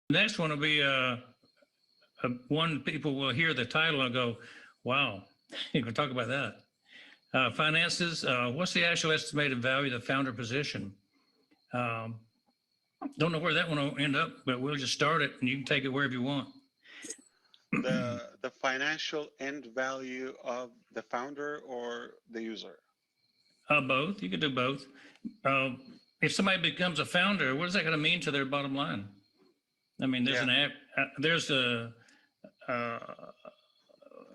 next one will be one people will hear the title and go, wow, you can talk about that. Finances, what's the actual estimated value of the founder position? Don't know where that one will end up, but we'll just start it and you can take it wherever you want. The financial end value of the founder or the user? Both. You could do both. If somebody becomes a founder, what is that going to mean to their bottom line? I mean, there's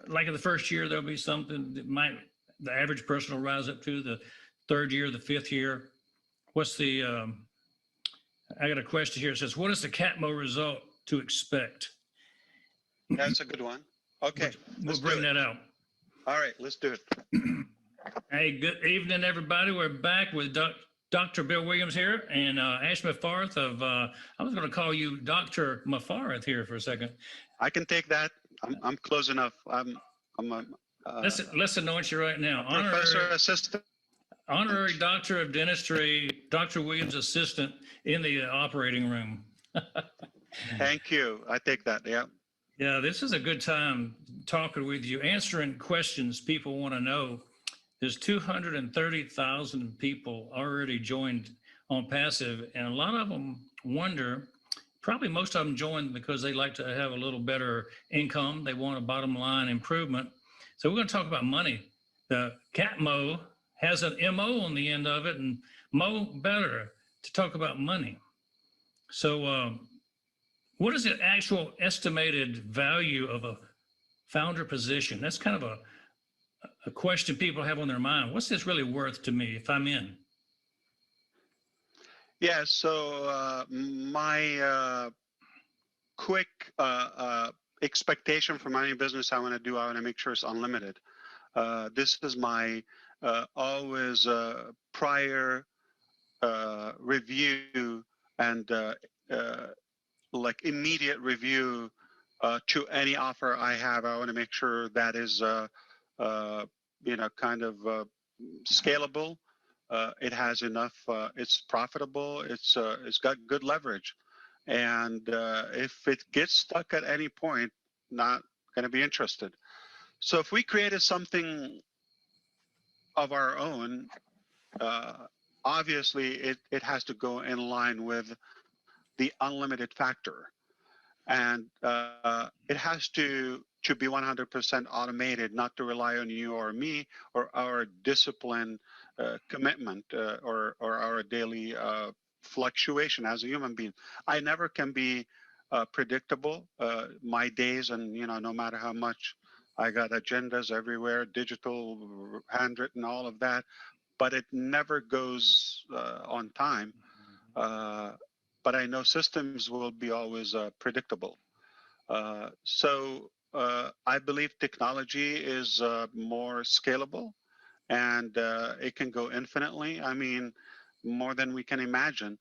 like in the first year, there'll be something that the average person will rise up to. The third year, the fifth year. What's the, I got a question here. It says, what is the CATMO result to expect? That's a good one. Okay. We'll bring that out. All right, let's do it. Hey, good evening, everybody. We're back with Dr. Bill Williams here and Ash Mufarath of, I was going to call you Dr. Mufarath here for a second. I can take that. I'm close enough. Let's anoint you right now. Professor Assistant. Honorary Doctor of Dentistry, Dr. Williams Assistant in the operating room. Thank you. I take that. Yeah. Yeah, this is a good time talking with you, answering questions people want to know. There's 230,000 people already joined on Passive, and a lot of them wonder, probably most of them joined because they like to have a little better income. They want a bottom line improvement. So we're going to talk about money. The CATMO has an MO on the end of it, and Mo better to talk about money. So what is the actual estimated value of a founder position? That's kind of a question people have on their mind. What's this really worth to me if I'm in? Yeah, so my quick expectation from any business I want to make sure it's unlimited. This is my always prior review and like immediate review to any offer I have. I want to make sure that is kind of scalable. It has enough. It's profitable. It's got good leverage, and if it gets stuck at any point, not going to be interested. So if we created something of our own, obviously it has to go in line with the unlimited factor, and it has to be 100% automated, not to rely on you or me or our discipline, commitment, or our daily fluctuation as a human being. I never can be predictable. My days, and no matter how much I got agendas everywhere, digital, handwritten, all of that, but it never goes on time. But I know systems will be always predictable. So I believe technology is more scalable, and it can go infinitely. I mean, more than we can imagine.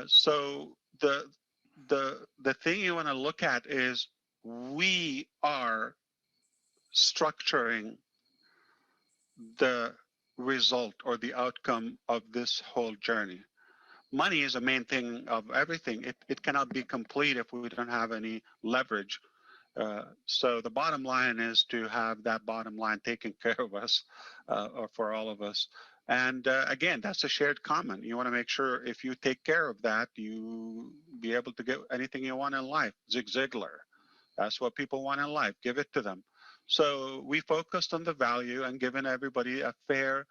So the thing you want to look at is we are structuring the result or the outcome of this whole journey. Money is the main thing of everything. It cannot be complete if we don't have any leverage. So the bottom line is to have that bottom line taken care of us, or for all of us. And again, that's a shared common. You want to make sure if you take care of that, you be able to get anything you want in life. Zig Ziglar, that's what people want in life. Give it to them. So we focused on the value and given everybody a fair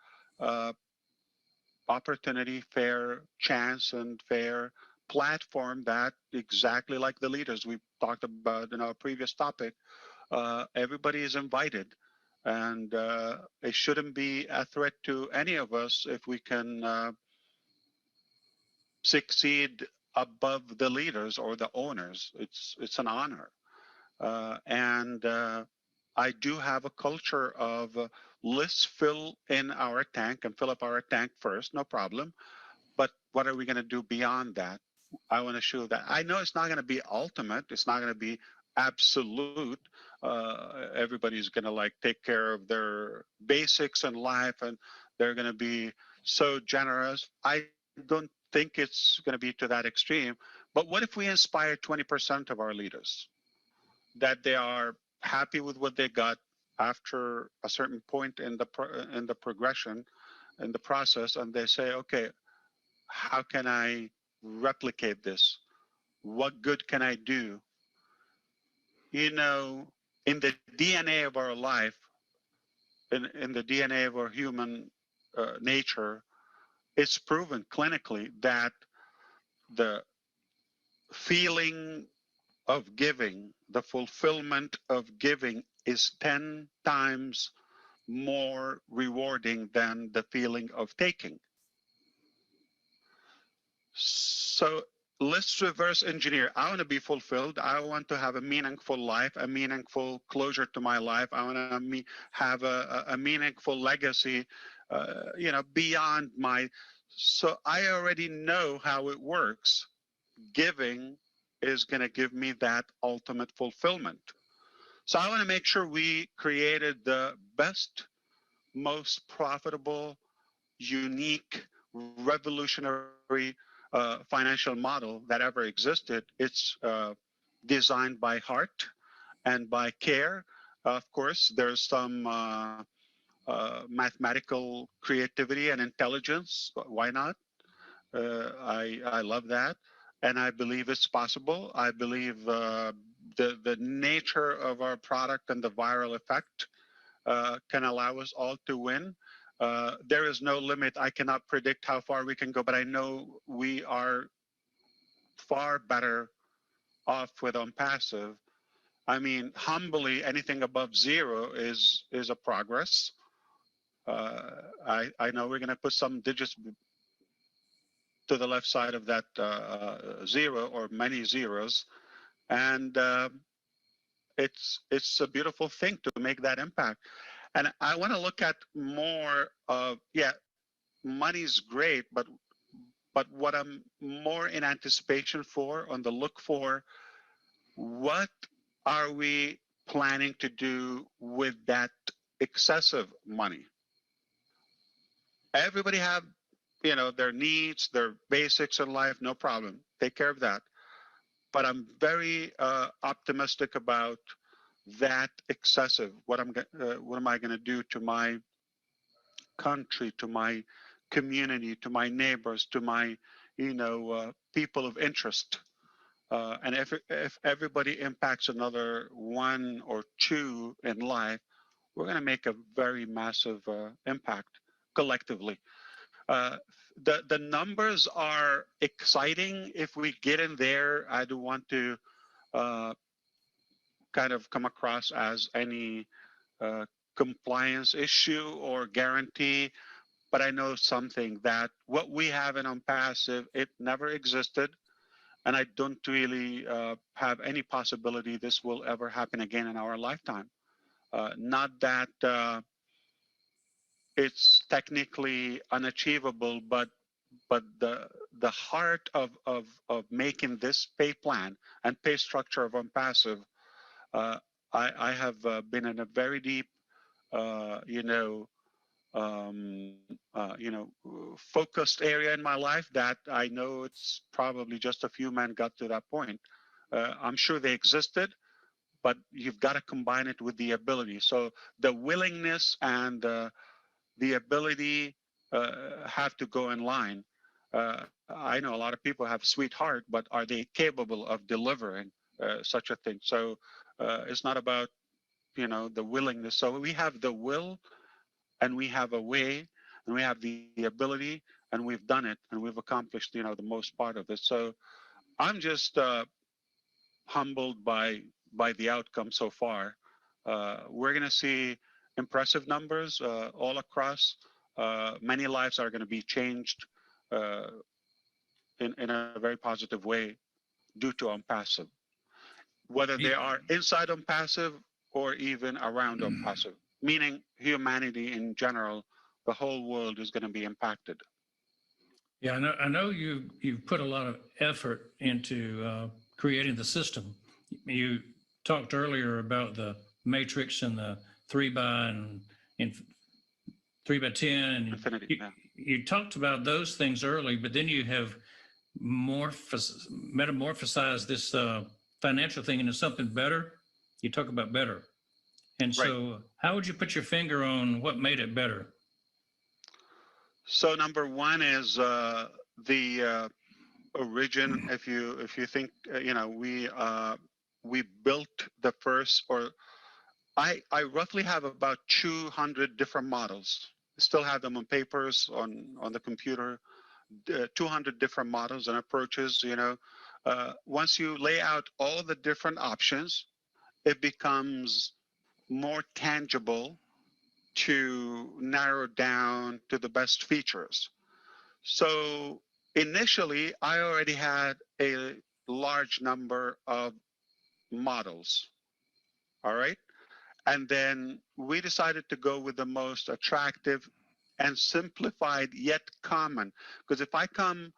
opportunity, fair chance, and fair platform, that exactly like the leaders we talked about in our previous topic, everybody is invited, and it shouldn't be a threat to any of us if we can succeed above the leaders or the owners. It's an honor, and I do have a culture of let's fill in our tank and fill up our tank first, no problem. But what are we going to do beyond that? I want to show that. I know it's not going to be ultimate. It's not going to be absolute. Everybody's going to take care of their basics in life, and they're going to be so generous. I don't think it's going to be to that extreme, But what if we inspire 20% of our leaders that they are happy with what they got after a certain point in the progression, in the process, and they say, okay, how can I replicate this? What good can I do? You know, in the DNA of our life, in the DNA of our human nature, it's proven clinically that the feeling of giving, the fulfillment of giving is 10 times more rewarding than the feeling of taking. So let's reverse engineer. I want to be fulfilled. I want to have a meaningful life, a meaningful closure to my life. I want to have a meaningful legacy, you know, beyond my. So I already know how it works. Giving is going to give me that ultimate fulfillment. So I want to make sure we created the best, most profitable, unique, revolutionary financial model that ever existed. It's designed by heart and by care. Of course, there's some mathematical creativity and intelligence. Why not? I love that, and I believe it's possible. I believe the nature of our product and the viral effect can allow us all to win. There is no limit. I cannot predict how far we can go, but I know we are far better off with OnPassive. I mean, humbly, anything above 0 is a progress. I know we're going to put some digits to the left side of that 0 or many zeros, and it's a beautiful thing to make that impact. And I want to look at more of, yeah, money's great, but what I'm more in anticipation for, on the look for, what are we planning to do with that excessive money? Everybody have, you know, their needs, their basics in life, no problem. Take care of that. But I'm very optimistic about that excessive. What am I going to do to my country, to my community, to my neighbors, to my, you know, people of interest? And if everybody impacts another 1 or 2 in life, we're going to make a very massive impact collectively. The numbers are exciting. If we get in there, I don't want to kind of come across as any compliance issue or guarantee, but I know something, that what we have in OnPassive, it never existed, and I don't really have any possibility this will ever happen again in our lifetime. Not that it's technically unachievable, but the heart of making this pay plan and pay structure of OnPassive, I have been in a very deep, you know, focused area in my life that I know it's probably just a few men got to that point. I'm sure they existed, but you've got to combine it with the ability. So the willingness and the ability have to go in line. I know a lot of people have sweet heart, but are they capable of delivering such a thing? So it's not about, you know, the willingness. So we have the will, and we have a way, and we have the ability, and we've done it, and we've accomplished, you know, the most part of it. So I'm just humbled by the outcome so far. We're going to see impressive numbers all across. Many lives are going to be changed in a very positive way due to OnPassive, whether they are inside OnPassive or even around OnPassive, meaning humanity in general. The whole world is going to be impacted. Yeah, I know you've put a lot of effort into creating the system. You talked earlier about the matrix and the 3x10, and Infinity, you talked about those things early, but then you have metamorphosize this financial thing into something better, you talk about better. And so how would you put your finger on what made it better? So number one is the origin. If you think, we built the first, or I roughly have about 200 different models. Still have them on papers, on the computer, 200 different models and approaches. Once you lay out all the different options, it becomes more tangible to narrow down to the best features. So initially, I already had a large number of models. All right. And then we decided to go with the most attractive and simplified yet common. Because if I come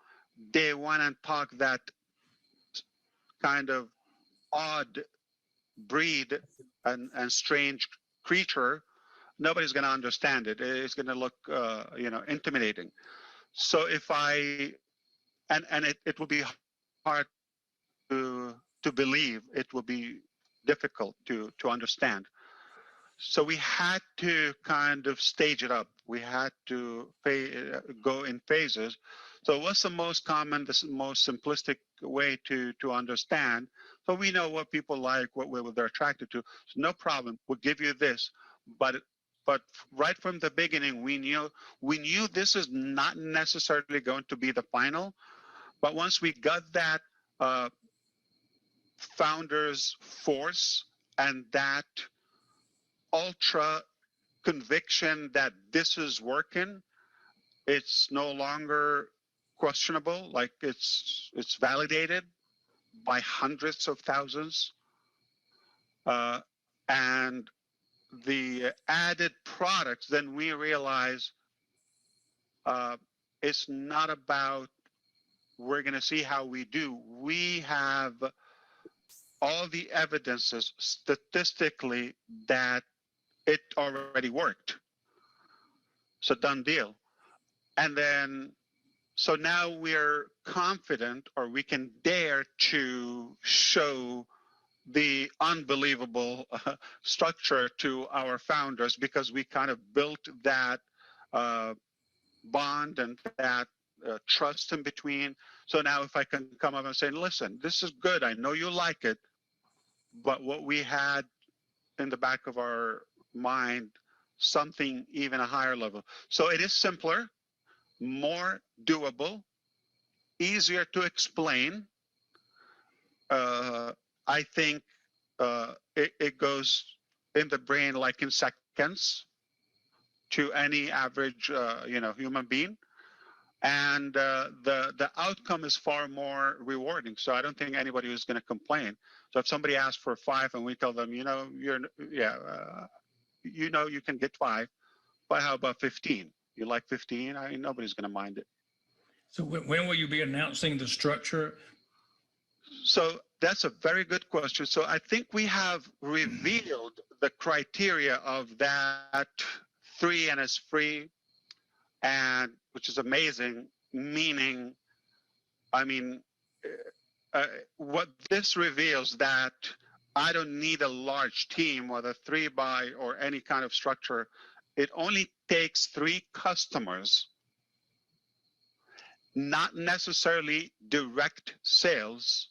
day one and talk that kind of odd breed and strange creature, nobody's going to understand it. It's going to look, intimidating. So if it will be hard to believe, it will be difficult to understand. So we had to kind of stage it up. We had to go in phases. So what's the most common, the most simplistic way to understand? So we know what people like, what they're attracted to. So no problem. We'll give you this. But right from the beginning, we knew this is not necessarily going to be the final. But once we got that founder's force and that ultra conviction that this is working, it's no longer questionable. Like it's validated by hundreds of thousands, and the added products, then we realize it's not about we're going to see how we do. We have all the evidences statistically that it already worked. So done deal. And then, so now we're confident, or we can dare to show the unbelievable structure to our founders, because we kind of built that bond and that trust in between. So now if I can come up and say, listen, this is good, I know you like it, but what we had in the back of our mind, something even a higher level. So it is simpler, more doable, easier to explain. I think it goes in the brain like in seconds to any average human being, and the outcome is far more rewarding. So I don't think anybody is going to complain. So if somebody asks for 5 and we tell them, you can get 5, but how about 15? You like 15? Nobody's going to mind it. So when will you be announcing the structure? So that's a very good question. So I think we have revealed the criteria of that 3 and is free, and which is amazing, meaning, what this reveals that I don't need a large team, whether 3-by or any kind of structure. It only takes 3 customers, not necessarily direct sales,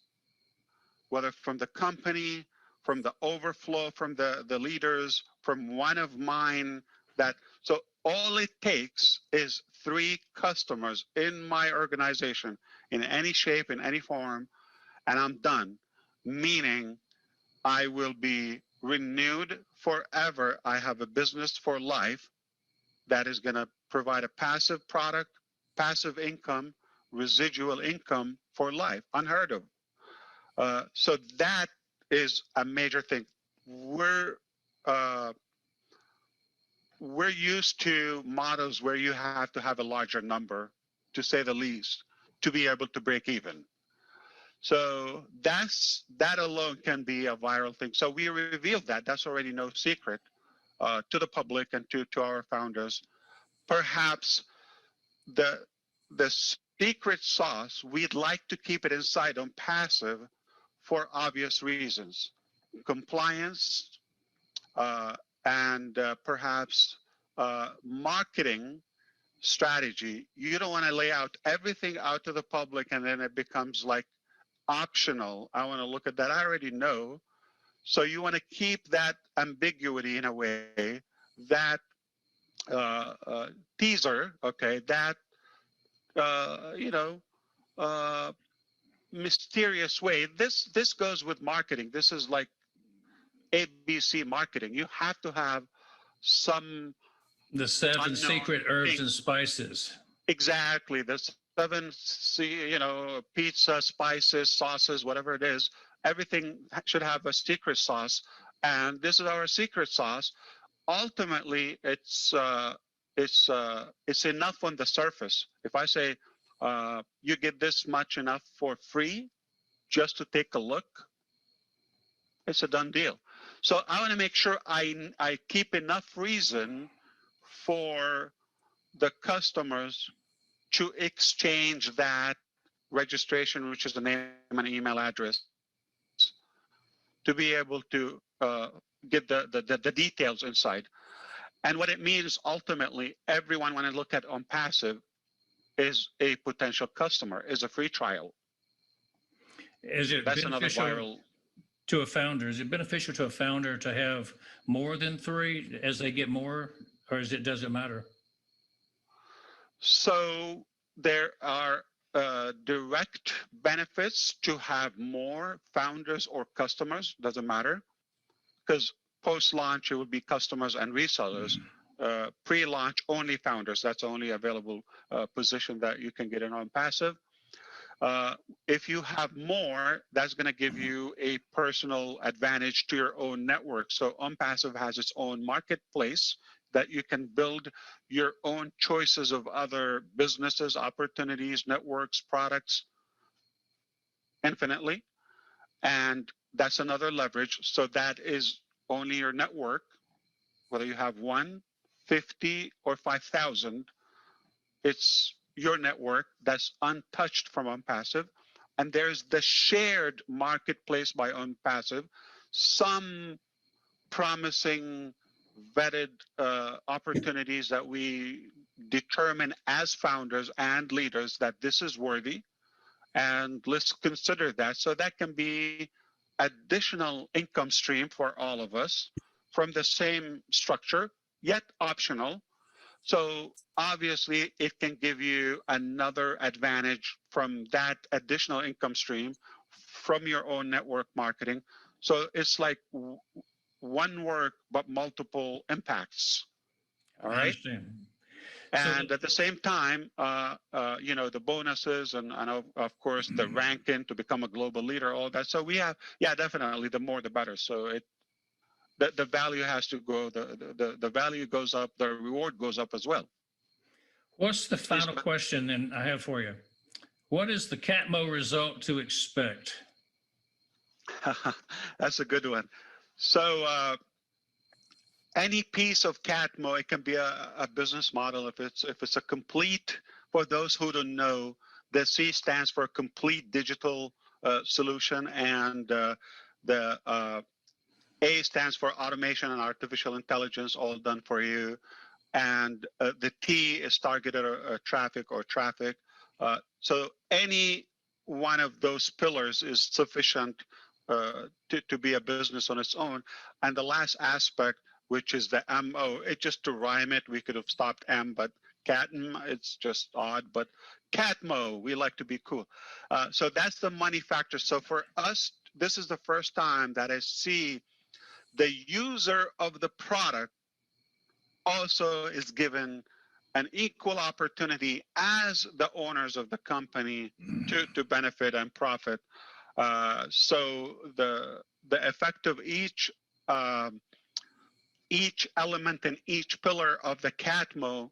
whether from the company, from the overflow, from the leaders, from one of mine. So all it takes is 3 customers in my organization, in any shape, in any form, and I'm done. Meaning I will be renewed forever. I have a business for life that is going to provide a passive product, passive income, residual income for life, unheard of. So that is a major thing. We're used to models where you have to have a larger number, to say the least, to be able to break even. So that alone can be a viral thing. So we revealed that. That's already no secret to the public and to our founders. Perhaps the secret sauce, we'd like to keep it inside on passive for obvious reasons. Compliance and perhaps marketing strategy. You don't want to lay out everything out to the public and then it becomes like optional. I want to look at that. I already know. So you want to keep that ambiguity in a way, that teaser, okay, that, mysterious way. This goes with marketing. This is like ABC marketing. You have to have some The 7 unknown secret herbs thing. and spices. Exactly. The 7, pizza, spices, sauces, whatever it is. Everything should have a secret sauce, and this is our secret sauce. Ultimately, it's enough on the surface. If I say you get this much enough for free, just to take a look, it's a done deal. So I want to make sure I keep enough reason for the customers to exchange that registration, which is the name and email address, to be able to get the details inside. And what it means ultimately, everyone when I look at on passive is a potential customer, is a free trial. Is it That's another beneficial viral. to a founder? Is it beneficial to a founder to have more than 3 as they get more, or does it matter? So there are direct benefits to have more founders or customers, doesn't matter, because post-launch it would be customers and resellers. Pre-launch only founders. That's only available position that you can get in on passive. If you have more, that's going to give you a personal advantage to your own network. So OnPassive has its own marketplace that you can build your own choices of other businesses, opportunities, networks, products infinitely. And that's another leverage. So that is only your network, whether you have 1, 50, or 5,000, it's your network that's untouched from OnPassive. And there's the shared marketplace by OnPassive, some promising vetted opportunities that we determine as founders and leaders that this is worthy, and let's consider that. So that can be additional income stream for all of us from the same structure, yet optional. So obviously it can give you another advantage from that additional income stream from your own network marketing. So it's like one work, but multiple impacts. All I right. understand. And at the same time, the bonuses and of course the ranking to become a global leader, all that. So we have, definitely the more the better. So the value has to go, the value goes up, the reward goes up as well. What's the final question then I have for you? What is the CATMO result to expect? That's a good one. So any piece of CATMO, it can be a business model. If it's a complete, for those who don't know, the C stands for complete digital solution, and the A stands for automation and artificial intelligence, all done for you. And the T is targeted traffic or traffic. So any one of those pillars is sufficient to be a business on its own. And the last aspect, which is the MO, just to rhyme it, we could have stopped M, but CATM, it's just odd, but CATMO, we like to be cool. So that's the money factor. So for us, this is the first time that I see the user of the product also is given an equal opportunity as the owners of the company to benefit and profit. So the effect of each element in each pillar of the CATMO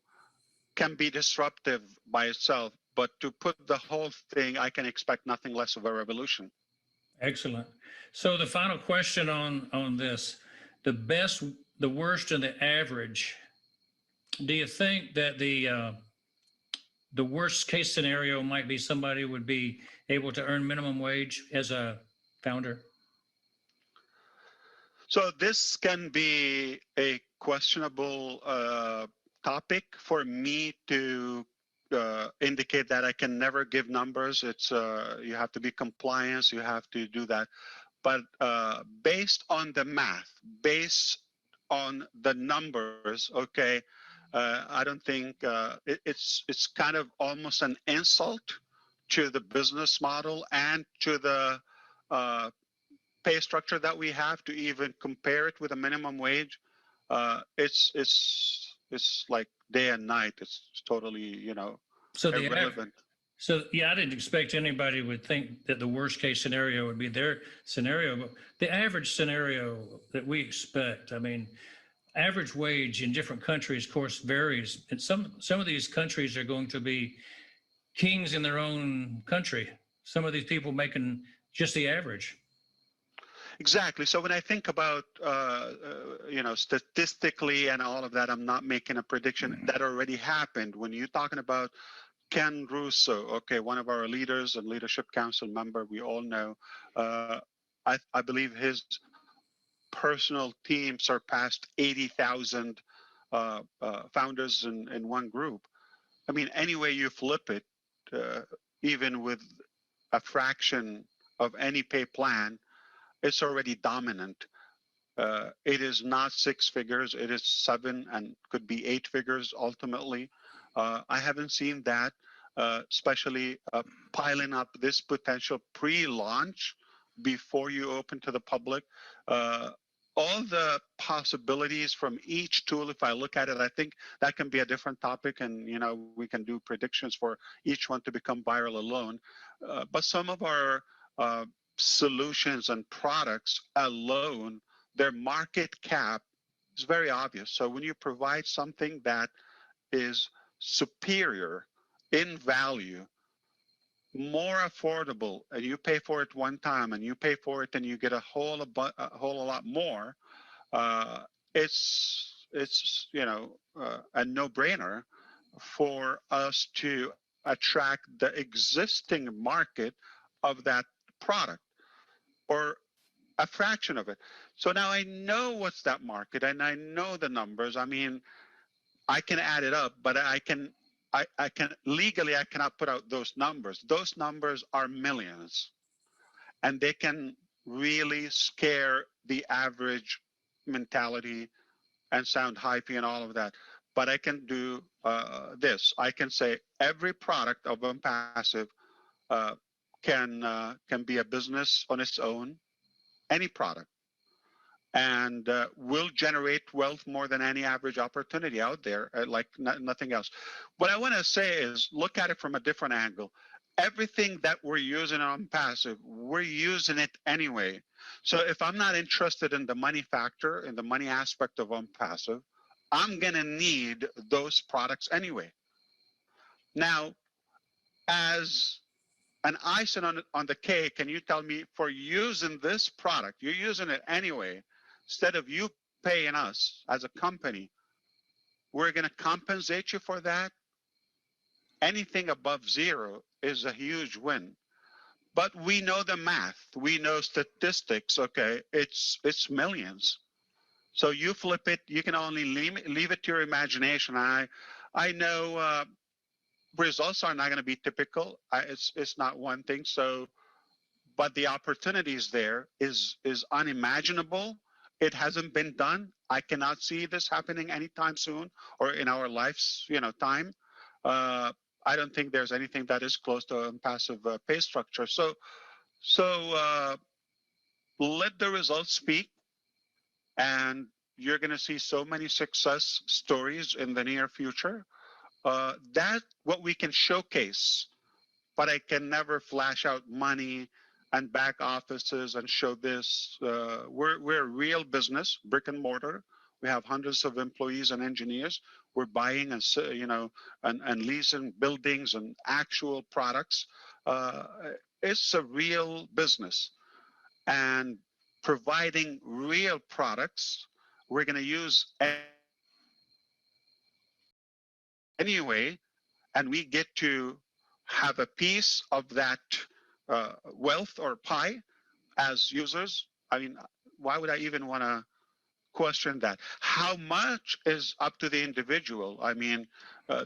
can be disruptive by itself, but to put the whole thing, I can expect nothing less of a revolution. Excellent. So the final question on this, the best, the worst, and the average, do you think that the the worst case scenario might be somebody would be able to earn minimum wage as a founder? So this can be a questionable topic for me to indicate that I can never give numbers. It's you have to be compliant, you have to do that. But based on the math, based on the numbers, okay, I don't think it's kind of almost an insult to the business model and to the pay structure that we have to even compare it with a minimum wage. It's like day and night. It's totally, you know, So the irrelevant. So yeah, I didn't expect anybody would think that the worst case scenario would be their scenario, but the average scenario that we expect, I mean, average wage in different countries, of course, varies. And some of these countries are going to be kings in their own country. Some of these people making just the average. Exactly. So when I think about, you know, statistically and all of that, I'm not making a prediction. That already happened. When you're talking about Ken Russo, okay, one of our leaders and leadership council member, we all know. I believe his personal team surpassed 80,000 founders in one group. I mean, any way you flip it, even with a fraction of any pay plan, it's already dominant. It is not six figures, it is seven and could be eight figures ultimately. I haven't seen that, especially piling up this potential pre-launch before you open to the public. All the possibilities from each tool, if I look at it, I think that can be a different topic, and you know we can do predictions for each one to become viral alone. But some of our solutions and products alone, their market cap is very obvious. So when you provide something that is superior in value, more affordable, and you pay for it one time and you pay for it and you get a whole lot more, it's you know a no-brainer for us to attract the existing market of that product or a fraction of it. So now I know what's that market and I know the numbers. I mean, I can add it up, but I can legally I cannot put out those numbers. Those numbers are millions, and they can really scare the average mentality and sound hypey and all of that. But I can do this. I can say every product of Unpassive can be a business on its own, any product, and will generate wealth more than any average opportunity out there, like nothing else. What I want to say is look at it from a different angle. Everything that we're using on Passive, we're using it anyway. So if I'm not interested in the money factor, in the money aspect of Unpassive, I'm going to need those products anyway. Now, as an icing on the cake, can you tell me, for using this product, you're using it anyway, instead of you paying us as a company, we're going to compensate you for that? Anything above zero is a huge win. But we know the math, we know statistics, okay? It's millions. So you flip it, you can only leave it to your imagination. I know results are not going to be typical. It's not one thing. So, but the opportunities there is unimaginable. It hasn't been done. I cannot see this happening anytime soon or in our life's time. I don't think there's anything that is close to a passive pay structure. So let the results speak, and you're going to see so many success stories in the near future. That's what we can showcase, but I can never flash out money and back offices and show this. We're a real business, brick and mortar. We have hundreds of employees and engineers. We're buying and leasing buildings and actual products. It's a real business, and providing real products. We're going to use anyway, and we get to have a piece of that wealth or pie as users. I mean, why would I even want to question that? How much is up to the individual. I mean,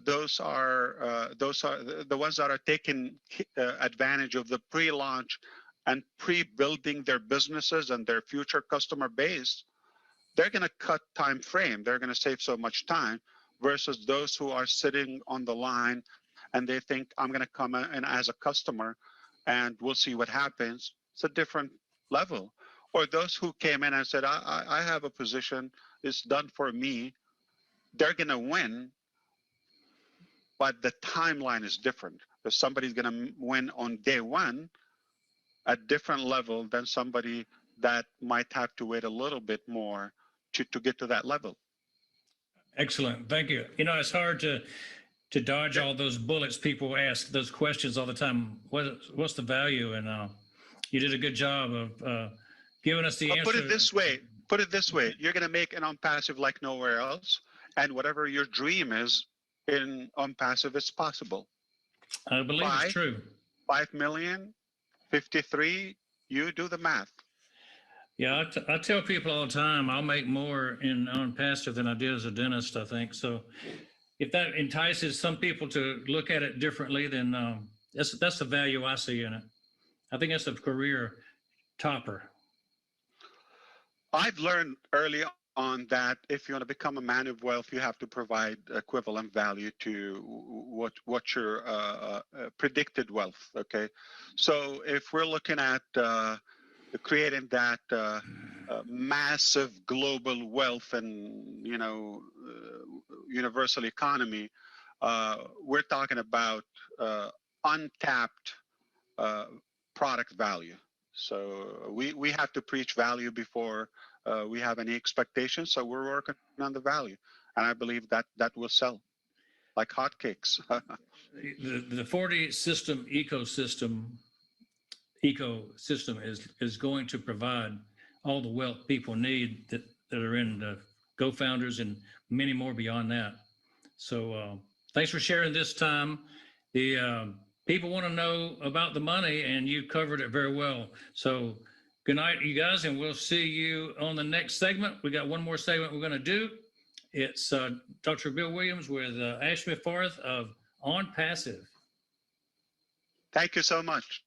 those are the ones that are taking advantage of the pre-launch and pre-building their businesses and their future customer base. They're going to cut time frame. They're going to save so much time versus those who are sitting on the line and they think, I'm going to come in as a customer and we'll see what happens. It's a different level. Or those who came in and said, I have a position, it's done for me. They're going to win, but the timeline is different. If somebody's going to win on day one at different level than somebody that might have to wait a little bit more to get to that level. Excellent. Thank you. You know, it's hard to dodge all those bullets. People ask those questions all the time. What's the value? And you did a good job of giving us the answer. Put it this way. You're going to make an on-passive like nowhere else. And whatever your dream is in on-passive, it's possible. I believe it's true. 5 million, 53, you do the math. Yeah, I tell people all the time, I'll make more in on-passive than I did as a dentist, I think. So if that entices some people to look at it differently, then that's the value I see in it. I think that's a career topper. I've learned early on that if you want to become a man of wealth, you have to provide equivalent value to what your predicted wealth. Okay, so if we're looking at creating that massive global wealth and universal economy, we're talking about untapped product value. So we have to preach value before we have any expectations. So we're working on the value, and I believe that will sell like hotcakes. The 40 system ecosystem is going to provide all the wealth people need that are in the Go Founders and many more beyond that. So thanks for sharing this time. The people want to know about the money, and you covered it very well. So good night, you guys, and we'll see you on the next segment. We got one more segment we're going to do. It's Dr. Bill Williams with Ashmith Farth of On Passive. Thank you so much.